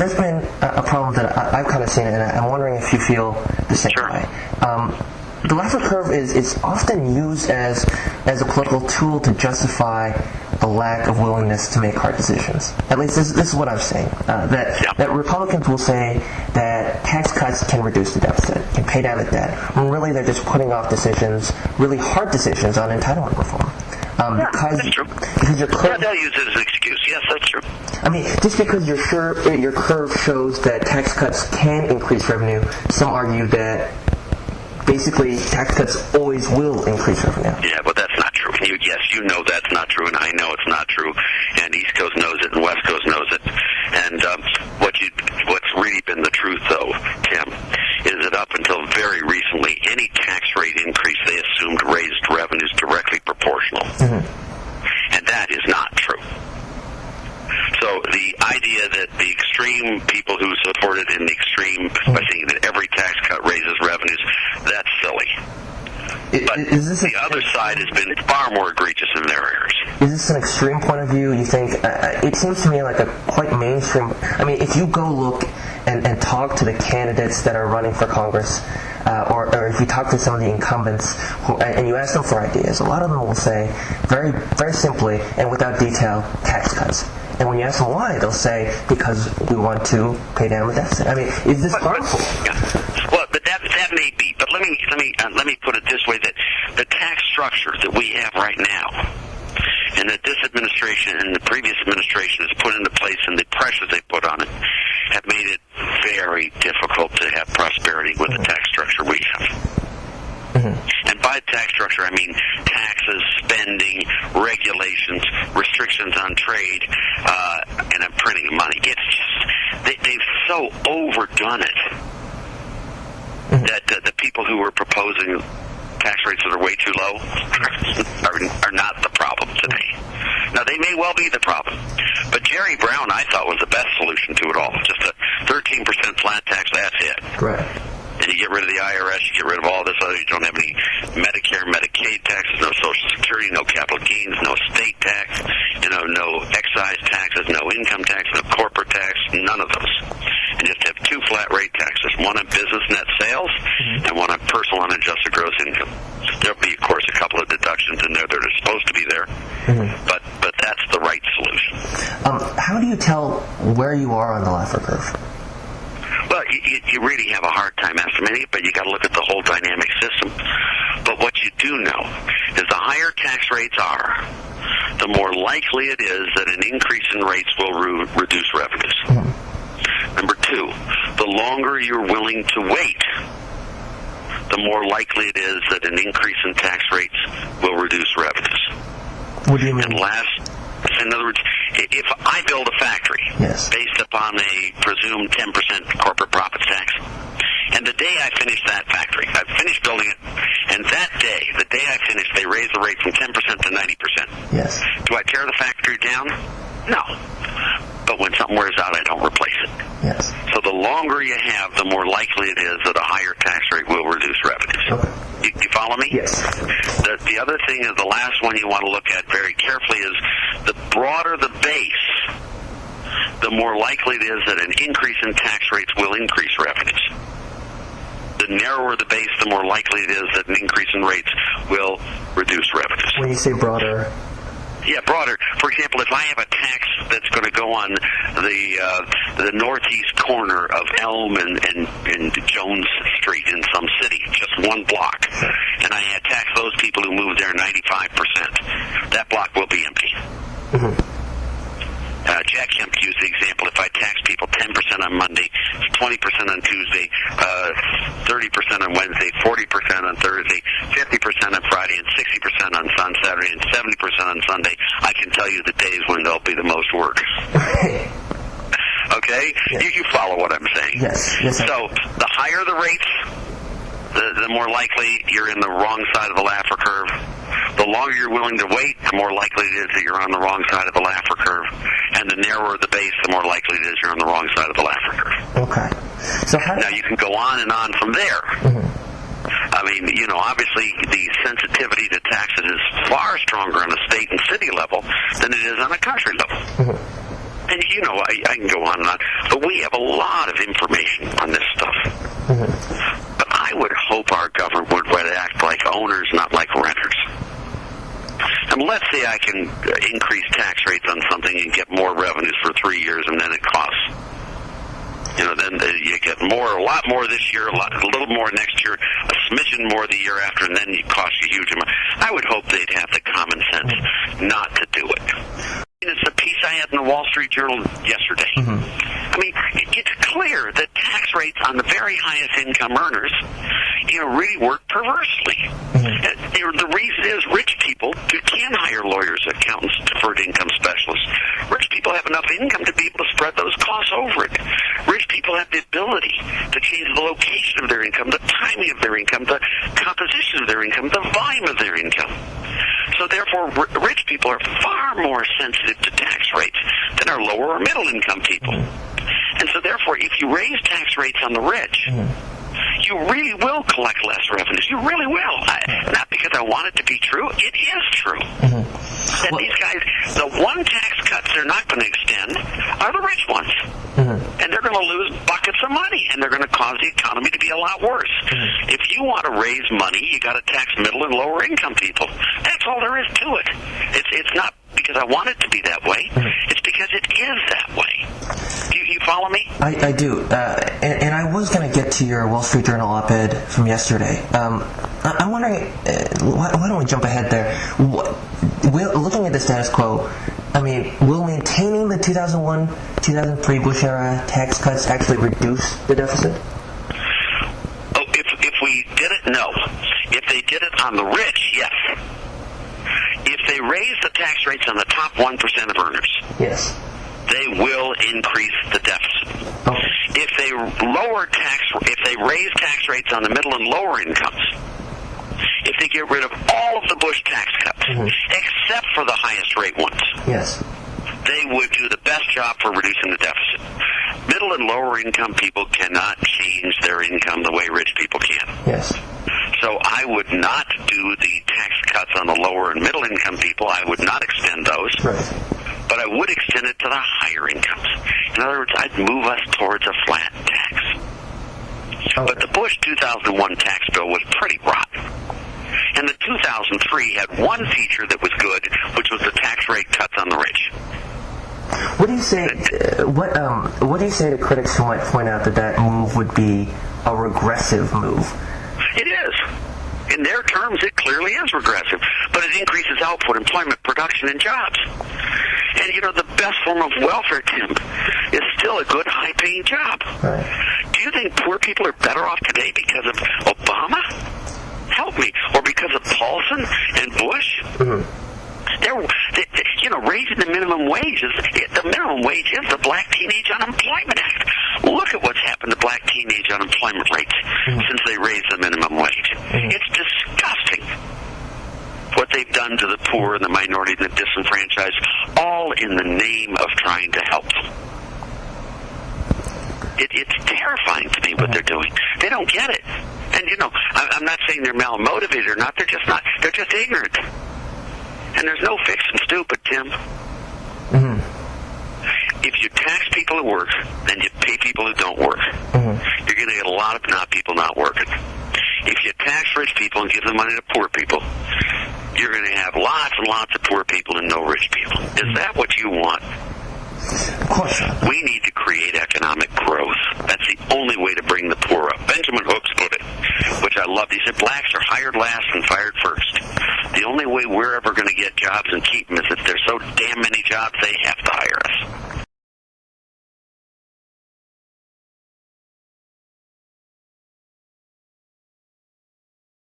there's been a problem that I've kind of seen, and I'm wondering if you feel the same way. The Laffer Curve is often used as a political tool to justify the lack of willingness to make hard decisions. At least this is what I'm saying. That Republicans will say that tax cuts can reduce the deficit, can pay down the debt, when really they're just putting off decisions, really hard decisions on entitlement reform. That's true. Because they'll use it as an excuse. Yes, that's true. I mean, just because your curve shows that tax cuts can increase revenue, some argue that basically tax cuts always will increase revenue. Yeah, but that's not true. You know that's not true, and I know it's not true, and East Coast knows it, and West Coast knows it. And what's really been the truth, though, Tim, is that up until very recently, any tax rate increase they assumed raised revenues directly proportional. Mm-hmm. And that is not true. So the idea that the extreme people who supported in the extreme by saying that every tax cut raises revenues, that's silly. But the other side has been far more egregious in their errors. Is this an extreme point of view, you think? It seems to me like a quite mainstream... I mean, if you go look and talk to the candidates that are running for Congress, or if you talk to some of the incumbents, and you ask them for ideas, a lot of them will say, very, very simply and without detail, tax cuts. And when you ask them why, they'll say, because we want to pay down the deficit. I mean, is this harmful? Well, but that may be. But let me put it this way: that the tax structure that we have right now, and that this administration and the previous administration has put into place, and the pressures they put on it, have made it very difficult to have prosperity with the tax structure we have. Mm-hmm. And by tax structure, I mean taxes, spending, regulations, restrictions on trade, and I'm printing money. It's just they've so overdone it that the people who are proposing tax rates that are way too low are not the problem today. Now, they may well be the problem, but Jerry Brown, I thought, was the best solution to it all. Just a 13% flat tax, that's it. Right. And you get rid of the IRS, you get rid of all this other, you don't have any Medicare, Medicaid taxes, no Social Security, no capital gains, no estate tax, no excise taxes, no income tax, no corporate tax, none of those. And just have two flat rate taxes, one on business net sales and one on personal unadjusted gross income. There'll be, of course, a couple of deductions in there that are supposed to be there, but that's the right solution. How do you tell where you are on the Laffer Curve? Well, you really have a hard time estimating it, but you got to look at the whole dynamic system. But what you do know is the higher tax rates are, the more likely it is that an increase in rates will reduce revenues. Number two, the longer you're willing to wait, the more likely it is that an increase in tax rates will reduce revenues. What do you mean? And in other words, if I build a factory based upon a presumed 10% corporate profits tax, and the day I finish that factory, I've finished building it, and that day, the day I finish, they raise the rate from 10% to 90%. Yes. Do I tear the factory down? No. But when something wears out, I don't replace it. Yes. So the longer you have, the more likely it is that a higher tax rate will reduce revenues. Okay. You follow me? Yes. The other thing is, the last one you want to look at very carefully is, the broader the base, the more likely it is that an increase in tax rates will increase revenues. The narrower the base, the more likely it is that an increase in rates will reduce revenues. When you say broader... Yeah, broader. For example, if I have a tax that's going to go on the northeast corner of Elm and Jones Street in some city, just one block, and I tax those people who move there 95%, that block will be empty. Jack Kemp used the example, if I tax people 10% on Monday, 20% on Tuesday, 30% on Wednesday, 40% on Thursday, 50% on Friday, and 60% on Saturday, and 70% on Sunday, I can tell you the days when there'll be the most work. Okay? Yes. You follow what I'm saying. Yes. So the higher the rates, the more likely you're in the wrong side of the Laffer Curve. The longer you're willing to wait, the more likely it is that you're on the wrong side of the Laffer Curve. And the narrower the base, the more likely it is you're on the wrong side of the Laffer Curve. Okay. So now you can go on and on from there. I mean, obviously the sensitivity to taxes is far stronger on a state and city level than it is on a country level. And I can go on and on. But we have a lot of information on this stuff. But I would hope our government would act like owners, not like renters. And let's say I can increase tax rates on something and get more revenues for 3 years, and then it costs. Then you get a lot more this year, a little more next year, a smidgen more the year after, and then it costs you a huge amount. I would hope they'd have the common sense not to do it. It's a piece I had in the Wall Street Journal yesterday. I mean, it's clear that tax rates on the very highest income earners, really work perversely. The reason is rich people can hire lawyers, accountants, deferred income specialists. Rich people have enough income to be able to spread those costs over it. Rich people have the ability to change the location of their income, the timing of their income, the composition of their income, the volume of their income. So therefore, rich people are far more sensitive to tax rates than are lower or middle income people. And so therefore, if you raise tax rates on the rich, you really will collect less revenues. You really will. Not because I want it to be true. It is true. That these guys, the one tax cuts they're not going to extend are the rich ones. And they're going to lose buckets of money, and they're going to cause the economy to be a lot worse. If you want to raise money, you got to tax middle and lower income people. That's all there is to it. It's not because I want it to be that way. It's because it is that way. Do you follow me? I do. And I was going to get to your Wall Street Journal op-ed from yesterday. I'm wondering, why don't we jump ahead there? Looking at the status quo, I mean, will maintaining the 2001-2003 Bush-era tax cuts actually reduce the deficit? Oh, if we did it, no. If they did it on the rich, yes. If they raise the tax rates on the top 1% of earners, yes, they will increase the deficit. Okay. If they raise tax rates on the middle and lower incomes, if they get rid of all of the Bush tax cuts, except for the highest rate ones, yes, they would do the best job for reducing the deficit. Middle and lower income people cannot change their income the way rich people can. Yes. So I would not do the tax cuts on the lower and middle income people. I would not extend those. Right. But I would extend it to the higher incomes. In other words, I'd move us towards a flat tax. Okay. But the Bush 2001 tax bill was pretty rotten. And the 2003 had one feature that was good, which was the tax rate cuts on the rich. What do you say? What do you say to critics who might point out that move would be a regressive move? It is. In their terms, it clearly is regressive, but it increases output, employment, production, and jobs. And, the best form of welfare, Tim, is still a good, high-paying job. Right. Do you think poor people are better off today because of Obama? Help me. Or because of Paulson and Bush? Raising the minimum wage is the Black Teenage Unemployment Act. Look at what's happened to Black teenage unemployment rates since they raised the minimum wage. It's disgusting what they've done to the poor and the minority and the disenfranchised, all in the name of trying to help them. It's terrifying to me what they're doing. They don't get it. And, I'm not saying they're malmotivated or not. They're just ignorant. And there's no fixing stupid, Tim. If you tax people who work, then you pay people who don't work. You're going to get a lot of people not working. If you tax rich people and give the money to poor people, you're going to have lots and lots of poor people and no rich people. Is that what you want? Of course not. We need to create economic growth. That's the only way to bring the poor up. Benjamin Hooks put it, which I love. He said, blacks are hired last and fired first. The only way we're ever going to get jobs and keep them is if there's so damn many jobs, they have to hire us.